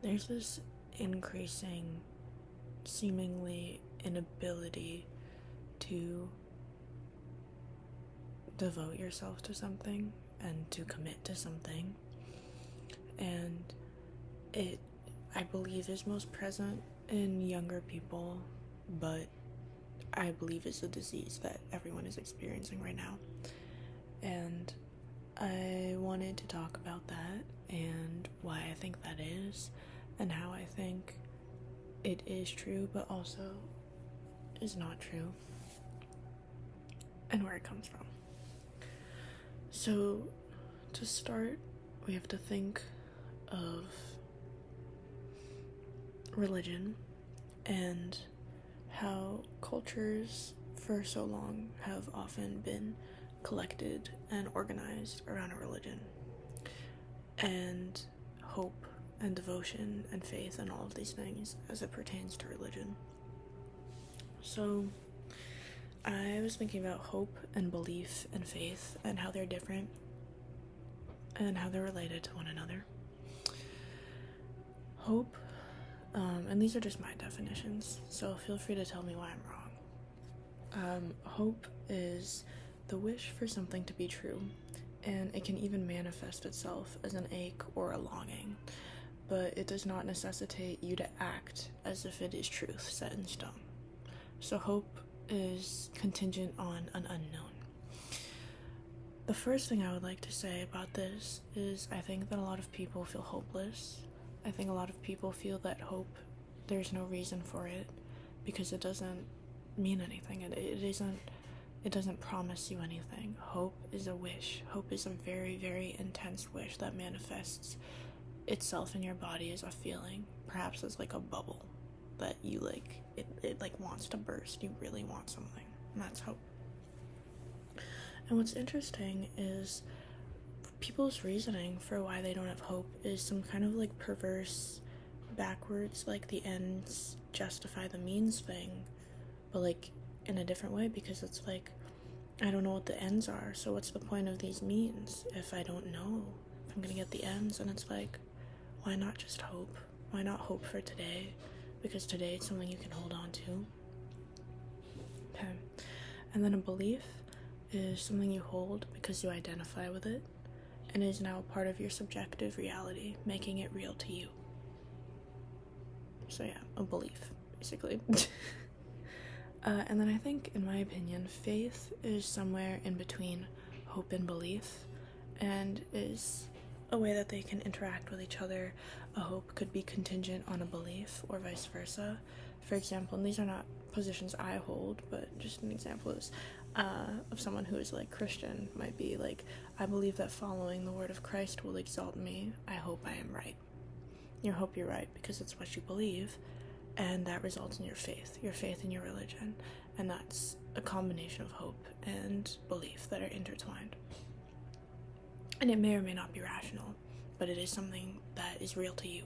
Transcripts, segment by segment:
there's this increasing, seemingly inability to devote yourself to something and to commit to something. And it, I believe, is most present in younger people, but I believe it's a disease that everyone is experiencing right now. And I wanted to talk about that and why I think that is, and how I think it is true, but also is not true, and where it comes from. So, to start, we have to think of religion and how cultures for so long have often been collected and organized around a religion, and hope and devotion and faith and all of these things as it pertains to religion. So I was thinking about hope and belief and faith and how they're different and how they're related to one another. Hope, and these are just my definitions, so feel free to tell me why I'm wrong. Hope is the wish for something to be true, and it can even manifest itself as an ache or a longing, but it does not necessitate you to act as if it is truth set in stone. So hope is contingent on an unknown. The first thing I would like to say about this is I think that a lot of people feel hopeless. I think a lot of people feel that hope, there's no reason for it because it doesn't mean anything. It doesn't promise you anything. Hope is a wish. Hope is a very, very intense wish that manifests itself in your body as a feeling, perhaps as like a bubble that you it wants to burst. You really want something, and that's hope. And what's interesting is people's reasoning for why they don't have hope is some kind of like perverse, backwards, like the ends justify the means thing, but like in a different way, because it's like, I don't know what the ends are, so what's the point of these means if I don't know if I'm gonna get the ends? And it's like, why not just hope? Why not hope for today? Because today it's something you can hold on to. Okay. And then a belief is something you hold because you identify with it and is now a part of your subjective reality, making it real to you. So yeah, a belief, basically. And then I think, in my opinion, faith is somewhere in between hope and belief, and is a way that they can interact with each other. A hope could be contingent on a belief, or vice versa. For example, and these are not positions I hold, but just an example is of someone who is like Christian might be like, I believe that following the word of Christ will exalt me. I hope I am right. You hope you're right because it's what you believe, and that results in your faith in your religion, and that's a combination of hope and belief that are intertwined. And it may or may not be rational, but it is something that is real to you.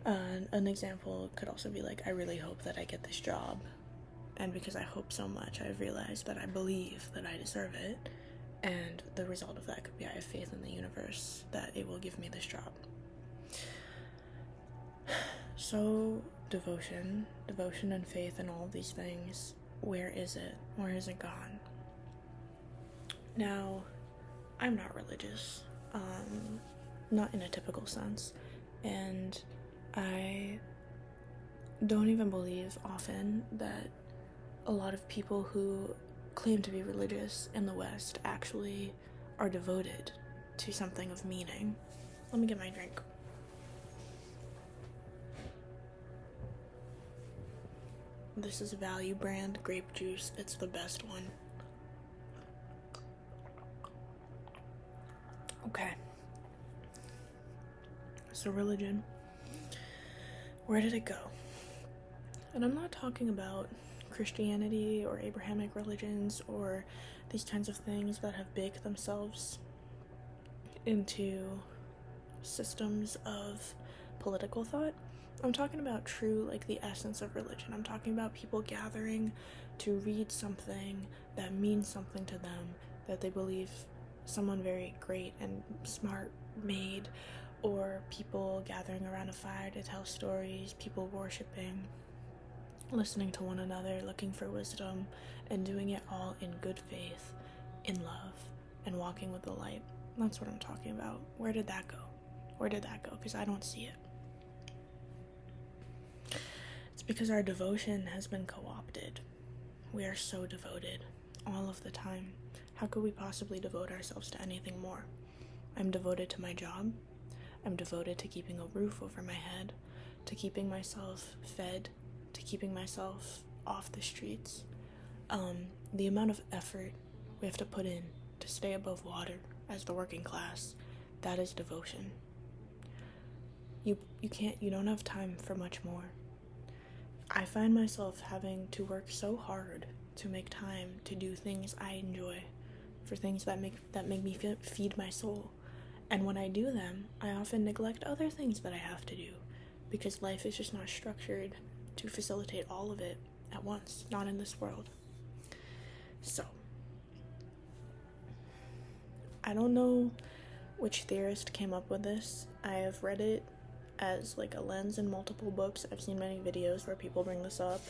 An example could also be like, I really hope that I get this job, and because I hope so much, I've realized that I believe that I deserve it, and the result of that could be I have faith in the universe that it will give me this job. So devotion and faith and all of these things, where is it? Where has it gone? Now, I'm not religious, not in a typical sense, and I don't even believe often that a lot of people who claim to be religious in the West actually are devoted to something of meaning. Let me get my drink. This is Value brand grape juice. It's the best one. Okay. So religion. Where did it go? And I'm not talking about Christianity or Abrahamic religions or these kinds of things that have baked themselves into systems of political thought. I'm talking about true, like the essence of religion. I'm talking about people gathering to read something that means something to them, that they believe someone very great and smart made, or people gathering around a fire to tell stories, people worshiping, listening to one another, looking for wisdom, and doing it all in good faith, in love, and walking with the light. That's what I'm talking about. Where did that go? Where did that go? Because I don't see it. It's because our devotion has been co-opted. We are so devoted all of the time. How could we possibly devote ourselves to anything more? I'm devoted to my job. I'm devoted to keeping a roof over my head, to keeping myself fed, to keeping myself off the streets. The amount of effort we have to put in to stay above water as the working class, that is devotion. You don't have time for much more. I find myself having to work so hard to make time to do things I enjoy, for things that make me feed my soul. And when I do them, I often neglect other things that I have to do, because life is just not structured to facilitate all of it at once, not in this world. So, I don't know which theorist came up with this. I have read it as like a lens in multiple books. I've seen many videos where people bring this up,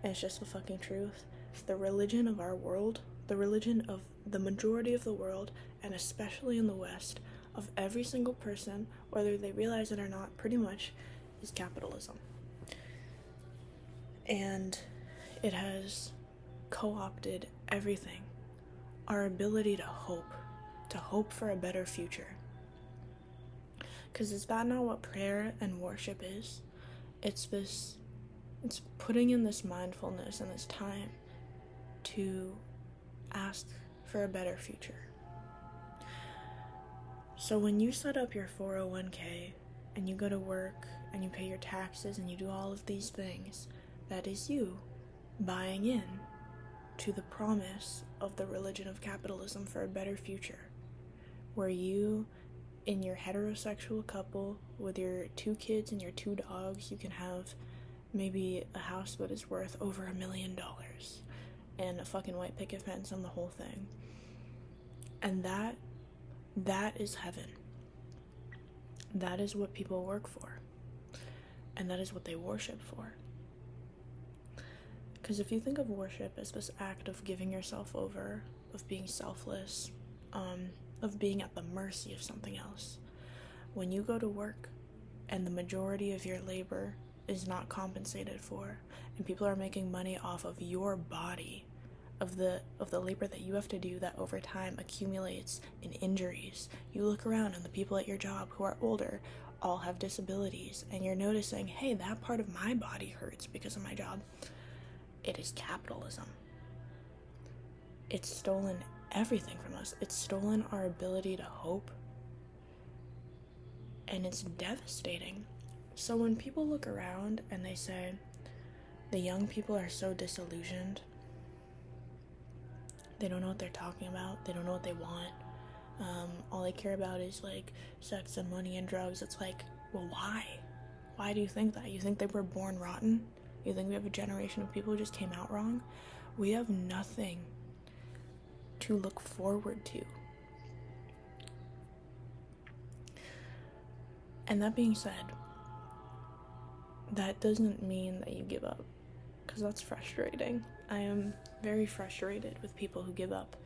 and it's just the fucking truth. The religion of our world, the religion of the majority of the world, and especially in the West, of every single person, whether they realize it or not, pretty much, is capitalism. And it has co-opted everything. Our ability to hope for a better future. Because is that not what prayer and worship is? It's putting in this mindfulness and this time to ask for a better future. So when you set up your 401k and you go to work and you pay your taxes and you do all of these things, that is you buying in to the promise of the religion of capitalism for a better future, where you, in your heterosexual couple with your 2 kids and your 2 dogs, you can have maybe a house that is worth over $1 million and a fucking white picket fence and the whole thing. And that is heaven. That is what people work for, and that is what they worship for. Because if you think of worship as this act of giving yourself over, of being selfless, of being at the mercy of something else, when you go to work and the majority of your labor is not compensated for, and people are making money off of your body, of the labor that you have to do that over time accumulates in injuries, you look around and the people at your job who are older all have disabilities, and you're noticing, hey, that part of my body hurts because of my job. It is capitalism. It's stolen everything from us. It's stolen our ability to hope. And it's devastating. So when people look around and they say, the young people are so disillusioned, they don't know what they're talking about, they don't know what they want, all they care about is like sex and money and drugs, it's like, well, why? Why do you think that? You think they were born rotten? You think we have a generation of people who just came out wrong? We have nothing to look forward to. And that being said, that doesn't mean that you give up, because that's frustrating. I am very frustrated with people who give up.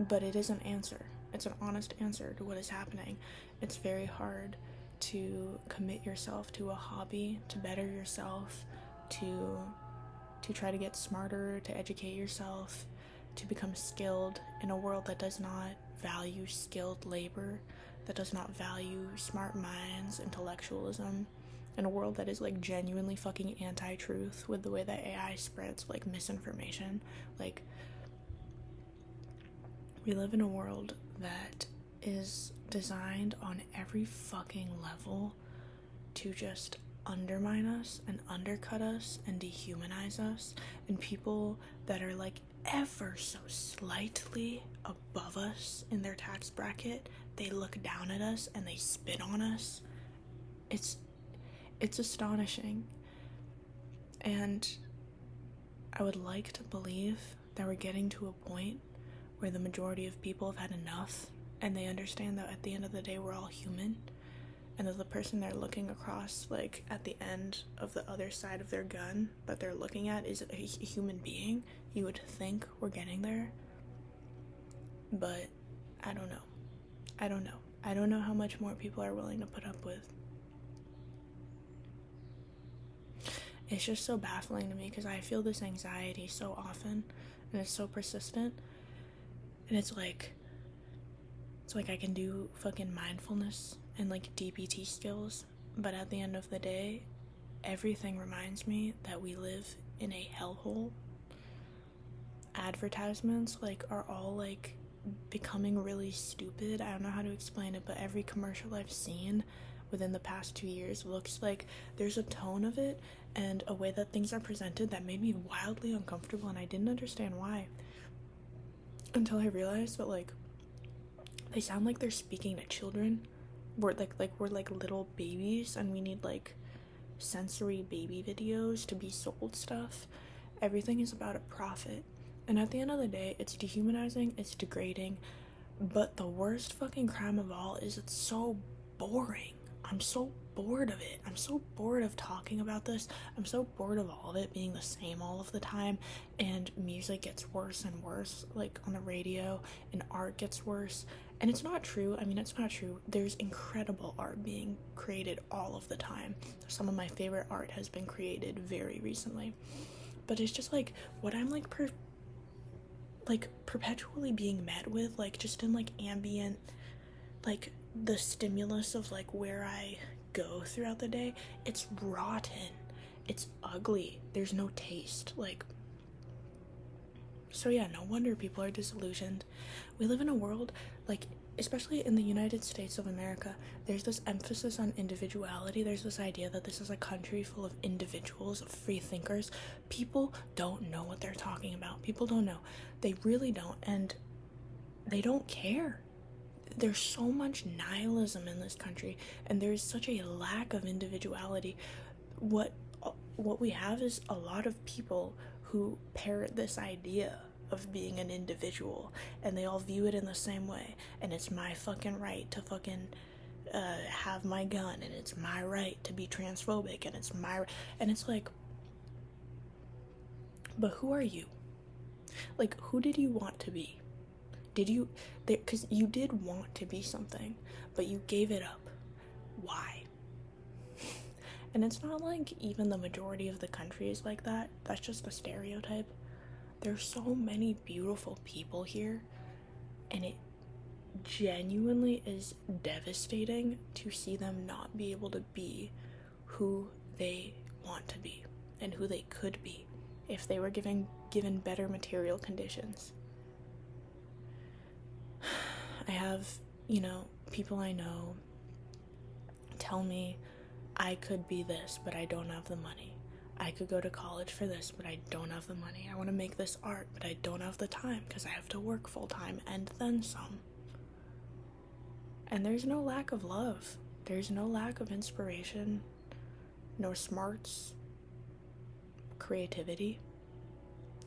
But it is an answer. It's an honest answer to what is happening. It's very hard to commit yourself to a hobby, to better yourself, to try to get smarter, to educate yourself, to become skilled in a world that does not value skilled labor, that does not value smart minds, intellectualism, in a world that is like genuinely fucking anti-truth with the way that AI spreads like misinformation. Like, we live in a world that is designed on every fucking level to just undermine us and undercut us and dehumanize us, and people that are like ever so slightly above us in their tax bracket, they look down at us and they spit on us. It's astonishing. And I would like to believe that we're getting to a point where the majority of people have had enough and they understand that at the end of the day we're all human, and that the person they're looking across, like at the end of the other side of their gun that they're looking at, is a human being. You would think we're getting there, but I don't know. I don't know how much more people are willing to put up with. It's just so baffling to me because I feel this anxiety so often, and it's so persistent, and it's like I can do fucking mindfulness and like DBT skills, but at the end of the day, everything reminds me that we live in a hellhole. Advertisements like are all like becoming really stupid. I don't know how to explain it, but every commercial I've seen within the past 2 years looks like there's a tone of it and a way that things are presented that made me wildly uncomfortable, and I didn't understand why until I realized that like they sound like they're speaking to children. We're like little babies, and we need like sensory baby videos to be sold stuff. Everything is about a profit, and at the end of the day, it's dehumanizing, it's degrading, but the worst fucking crime of all is it's so boring. I'm so bored of it. I'm so bored of talking about this. I'm so bored of all of it being the same all of the time, and music gets worse and worse, like on the radio, and art gets worse. And it's not true. I mean, it's not true. There's incredible art being created all of the time. Some of my favorite art has been created very recently. But it's just like what I'm like perpetually being met with, like just in like ambient, like the stimulus of like where I go throughout the day, it's rotten. It's ugly. There's no taste. Like, so yeah, no wonder people are disillusioned. We live in a world, like, especially in the United States of America, there's this emphasis on individuality. There's this idea that this is a country full of individuals, of free thinkers. People don't know what they're talking about. People don't know. They really don't, and they don't care. There's so much nihilism in this country, and there's such a lack of individuality. What we have is a lot of people who parrot this idea of being an individual, and they all view it in the same way, and it's my fucking right to fucking have my gun, and it's my right to be transphobic, and it's like, but who are you? Like, who did you want to be? Because you did want to be something, but you gave it up. Why? And it's not like even the majority of the country is like that. That's just a stereotype. There's so many beautiful people here, and it genuinely is devastating to see them not be able to be who they want to be and who they could be if they were given better material conditions. I have, people I know tell me I could be this, but I don't have the money. I could go to college for this, but I don't have the money. I want to make this art, but I don't have the time because I have to work full time and then some. And there's no lack of love. There's no lack of inspiration, nor smarts, creativity.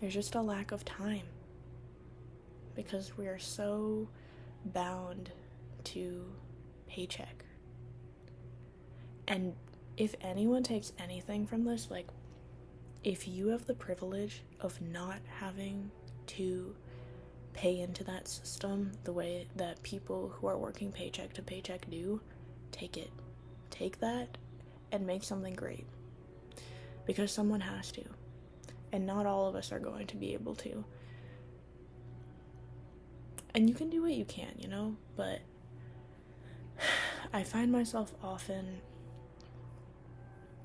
There's just a lack of time because we are so bound to paycheck. And if anyone takes anything from this, like, if you have the privilege of not having to pay into that system the way that people who are working paycheck to paycheck do, take it. Take that and make something great. Because someone has to. And not all of us are going to be able to. And you can do what you can, but I find myself often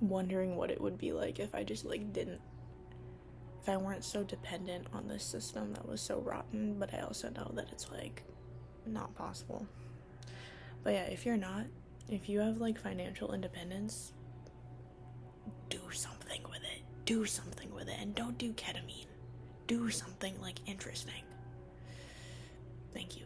wondering what it would be like if I just if I weren't so dependent on this system that was so rotten, but I also know that it's not possible. But yeah, if you have financial independence, do something with it, and don't do ketamine. Do something interesting. Thank you.